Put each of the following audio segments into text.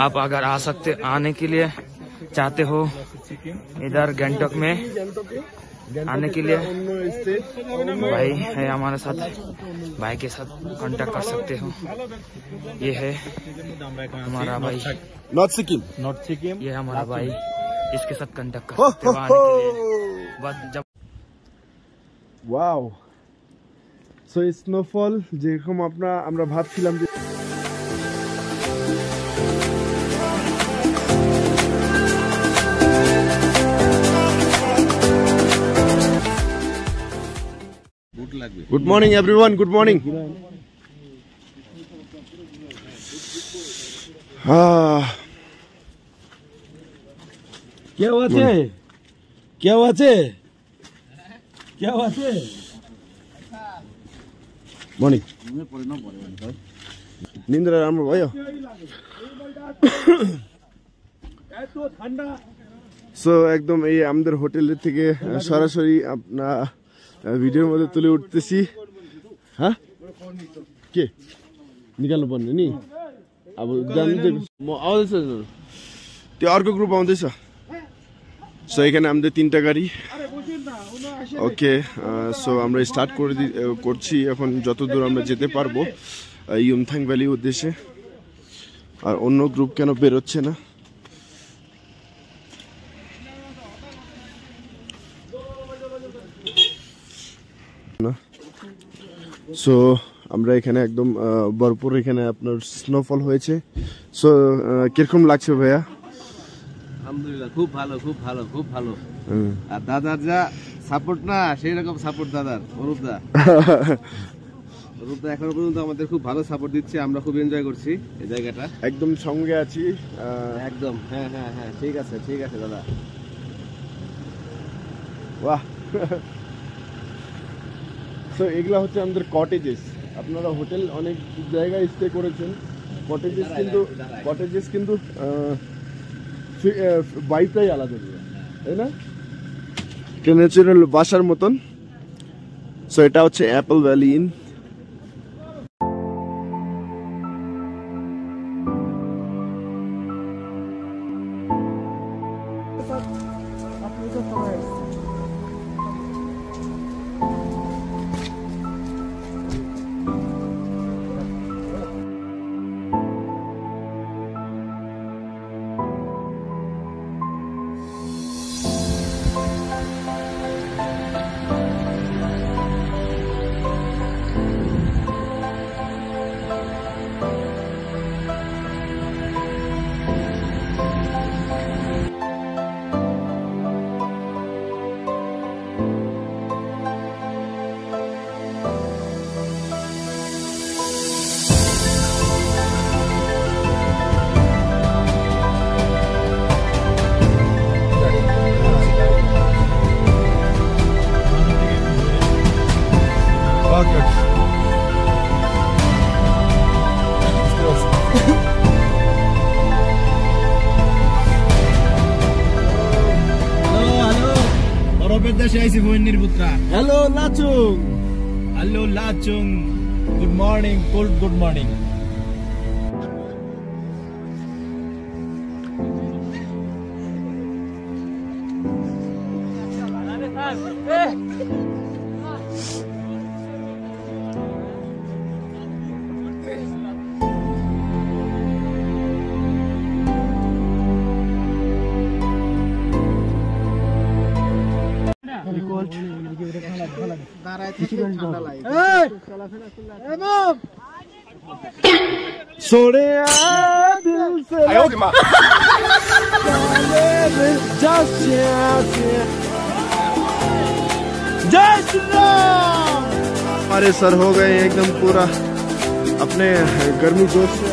आप अगर आने के लिए चाहते हो इधर गैंगटॉक में आने के लिए भाई है हमारे साथ, भाई के साथ कांटेक्ट कर सकते हो। ये है हमारा भाई नॉर्थ सिक्किम ये है हमारा भाई, इसके साथ कांटेक्ट कर सकते हो आने के लिए बस जब। ওয়াও, সো স্নোফল যেরকম আমরা ভাবছিলাম যে good morning everyone, good morning. क्या बात है, क्या बात है, क्या बात है। मॉर्निंग निंद्रा राम्रो भयो। সো একদম এই আমাদের হোটেলের থেকে সরাসরি আপনার ভিডিওর মধ্যে তুলে उठ्दैছি। हाँ के निकाल्नु पर्ने नि, अब जानु म आउँदैछ त्यो अर्को ग्रुप आउँदैछ। सो এখানে আমাদের 3টা গাড়ি। ওকে, সো আমরা স্টার্ট করছি এখন যতদূর আমরা যেতে পারবো ইয়ুমথাং ভ্যালির উদ্দেশ্যে। আর অন্য গ্রুপ কেন বের হচ্ছে না? সো আমরা এখানে একদম ভরপুর এখানে আপনার স্নোফল হয়েছে। সো কিরকম লাগছে ভাইয়া? আলহামদুলিল্লাহ খুব ভালো, খুব ভালো, খুব ভালো। আর দাদার যা সাপোর্ট না, সেই রকম সাপোর্ট দাদার। অরূপদা এখনো পর্যন্ত আমাদের খুব ভালো সাপোর্ট দিচ্ছে, আমরা খুব এনজয় করছি এই জায়গাটা। একদম সঙ্গে আছি একদম। হ্যাঁ হ্যাঁ হ্যাঁ, ঠিক আছে ঠিক আছে দাদা। বাহ। সো এগুলা হচ্ছে আমাদের কটেজেস। আপনারা হোটেল অনেক জায়গায় স্টে করেছেন, কটেজেস কিন্তু ভাইবটাই আলাদা, তাই না? এটা ন্যাচারাল বাসার মতন। সো এটা হচ্ছে Apple valley in. Hello Lachung, hello Lachung, good morning, good morning. हमारे सर हो गए एकदम पूरा अपने गर्मी जोश से।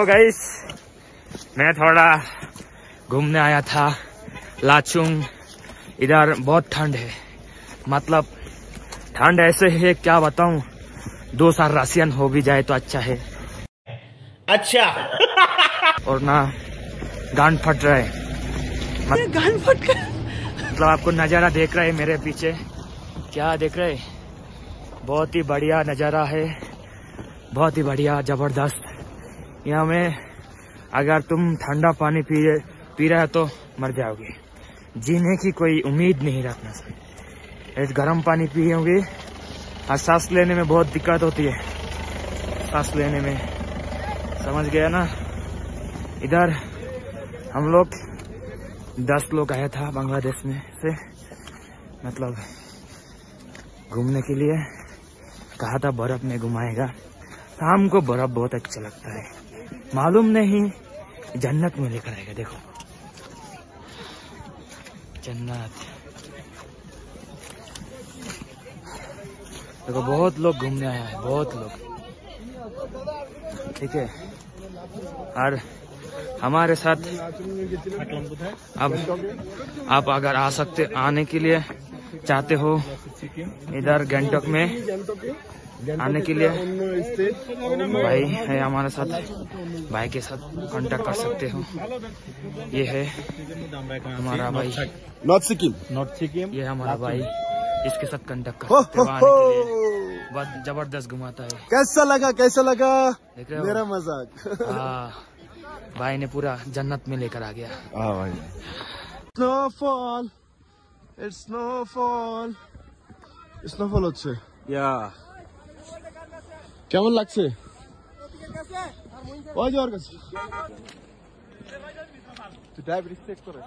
हेलो गाइस, मैं थोड़ा घूमने आया था लाचुंग। इधर बहुत ठंड है, मतलब ठंड ऐसे है क्या बताऊं, 2 साल रशियन हो भी जाए तो अच्छा है। अच्छा और ना गान फट रहा है, गान फट रहा है। मतलब आपको नजारा देख रहे है मेरे पीछे, क्या देख रहे हैं? बहुत ही बढ़िया नजारा है, बहुत ही बढ़िया जबरदस्त। यहाँ में अगर तुम ठंडा पानी पी रहे हो तो मर जाओगे, जीने की कोई उम्मीद नहीं रखना सर। गर्म पानी पियोगे और सांस लेने में बहुत दिक्कत होती है, सांस लेने में, समझ गया ना। इधर हम लोग 10 लोग आया था बांग्लादेश में से, मतलब घूमने के लिए। कहा था बर्फ में घुमाएगा, हमको बर्फ बहुत अच्छा लगता है, मालूम नहीं जन्नत में लेकर आएगा। देखो जन्नत, देखो बहुत लोग घूमने आया है, बहुत लोग, ठीक है। और हमारे साथ अब आप अगर आने के लिए चाहते हो इधर गैंगटॉक में आने के लिए, भाई है हमारे साथ, भाई के साथ कांटेक्ट कर सकते हो। ये है हमारा भाई, नॉर्थ सिक्किम, ये हमारा भाई, इसके साथ कांटेक्ट कर सकते हो आने के लिए। बहुत जबरदस्त घुमाता है। कैसा लगा देख रहे हो मेरा मजाक? हाँ, भाई ने पूरा जन्नत में लेकर आ गया। हाँ भाई। स्नोफॉल, इट्स स्नोफॉल হচ্ছে। কেমন লাগছে? ওই যে ওর কাছে তুই ডায়াবেটিস চেক করে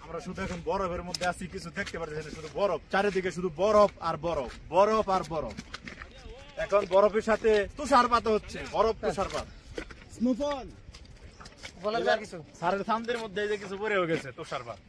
আমরা শুধু এখন বরফের মধ্যে আছি, কিছু দেখতে পাচ্ছি না, শুধু বরফ, চারিদিকে শুধু বরফ আর বরফ, বরফ আর বরফ। এখন বরফের সাথে তুষারপাত হচ্ছে, বরফ তুষারপাত, স্নোফল বলা যায় কিছু। সারের থামদের মধ্যে এই যে কিছু পড়ে হয়ে গেছে তুষারপাত।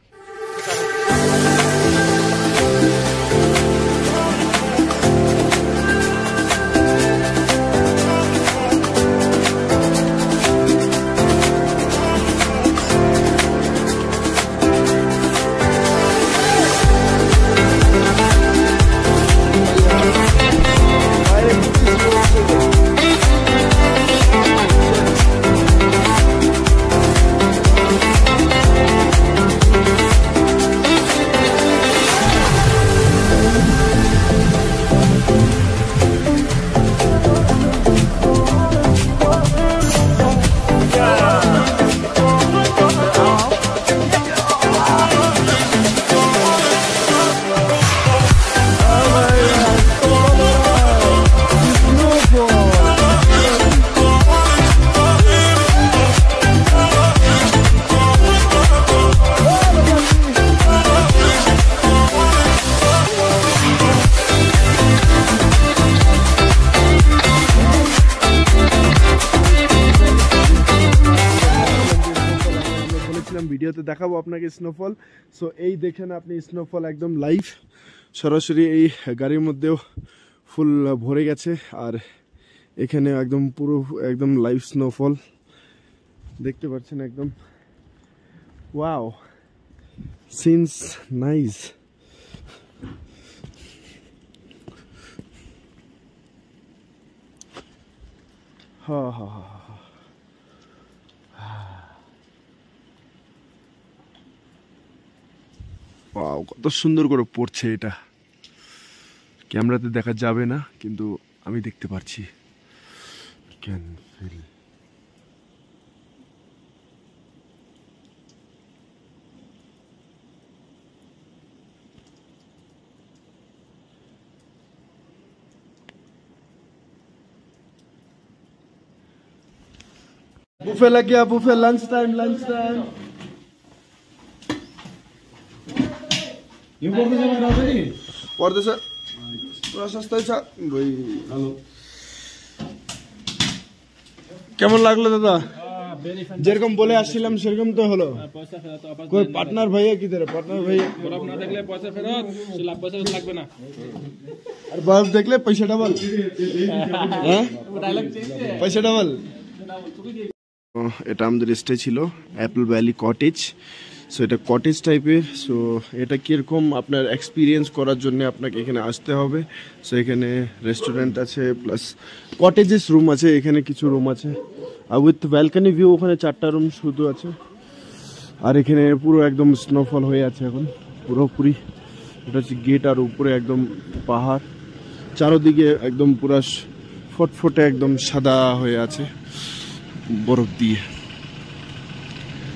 ভিডিওতে দেখাবো আপনাকে স্নোফল। সো এই দেখেন আপনি স্নোফল একদম লাইভ, সরাসরি এই গাড়ির মধ্যেও ফুল ভরে গেছে, আর এখানে একদম পুরো একদম লাইভ স্নোফল দেখতে পাচ্ছেন একদম। Wow, scenes nice. হা হা হা, ওয়াও, কত সুন্দর করে পড়ছে। এটা ক্যামেরাতে দেখা যাবে না, কিন্তু আমি দেখতে পারছি। Can feel. बुफे लग गया, बुफे, लंच टाइम। पर्दैछ पुरा सस्तै छ भाइ। हेलो, केमन लाग्लो दादा? যেরকম বলে আসছিলাম সেরকম তো হলো। কই পার্টনার ভাইয়া কিধর? পার্টনার ভাইয়া বরফ না দেখলে পয়সা ফেরত, পয়সা লাগবে না। আর বরফ দেখলে পয়সা ডাবল। হ্যাঁ পয়সা ডাবল। এটা আমাদের স্টে ছিল অ্যাপল ভ্যালি কটেজ। সো এটা কটেজ টাইপের। সো এটা কীরকম আপনার এক্সপিরিয়েন্স করার জন্য আপনাকে এখানে আসতে হবে। সো এখানে রেস্টুরেন্ট আছে প্লাস কটেজেস রুম আছে, এখানে কিছু রুম আছে আর উইথ ব্যালকনি ভিউ। ওখানে 4টা রুম শুধু আছে। আর এখানে পুরো একদম স্নোফল হয়ে আছে এখন পুরোপুরি। এটা হচ্ছে গেট আর উপরে একদম পাহাড়, চারোদিকে একদম পুরো ফটফটে একদম সাদা হয়ে আছে বরফ দিয়ে।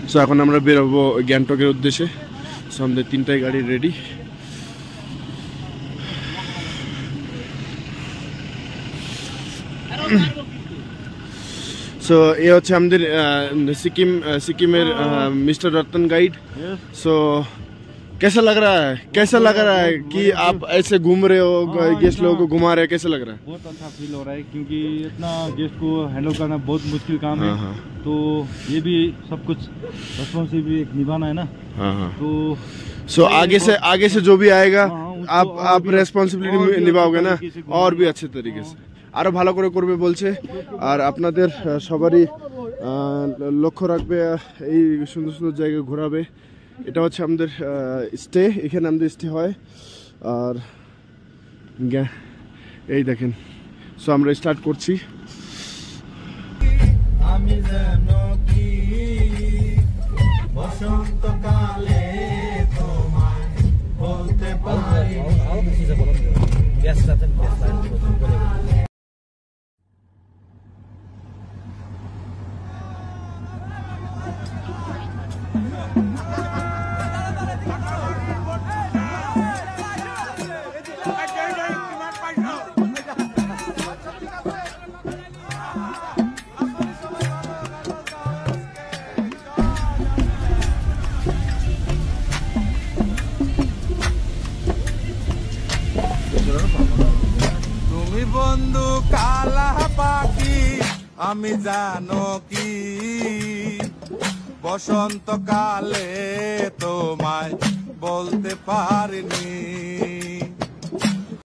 সো এখন আমরা বেরোবো গ্যাংটকের উদ্দেশ্যে। সো আমাদের 3টায় গাড়ি রেডি। सो ये হচ্ছে আমাদের सिक्किमेर मिस्टर रतन गाइड। सो कैसा लग रहा है कि आप ऐसे घूम रहे हो, गेस्ट लोगों को घुमा रहे हो, कैसा लग रहा है? बहुत अच्छा फील हो रहा है क्योंकि इतना गेस्ट को हैंडल करना बहुत मुश्किल काम है। तो ये भी सब कुछ रिस्पॉन्सिबिलिटी एक निभाना है ना। तो सो आगे से जो भी आएगा आप रेस्पॉन्सिबिलिटी निभाओगे ना, और भी अच्छे तरीके से আরো ভালো করে করবে বলছে। আর আপনাদের সবারই লক্ষ্য রাখবে, এই সুন্দর সুন্দর জায়গায় ঘোরাবে। এটা হচ্ছে আমাদের স্টে, এখানে আমাদের স্টে হয়। আর এই দেখেন। সো আমরা স্টার্ট করছি। আমি যেন কি বসন্তকালে তোমায় বলতে পারি। তুমি বন্ধু কালা পাখি, আমি জানো কি বসন্তকালে তোমায় বলতে পারিনি।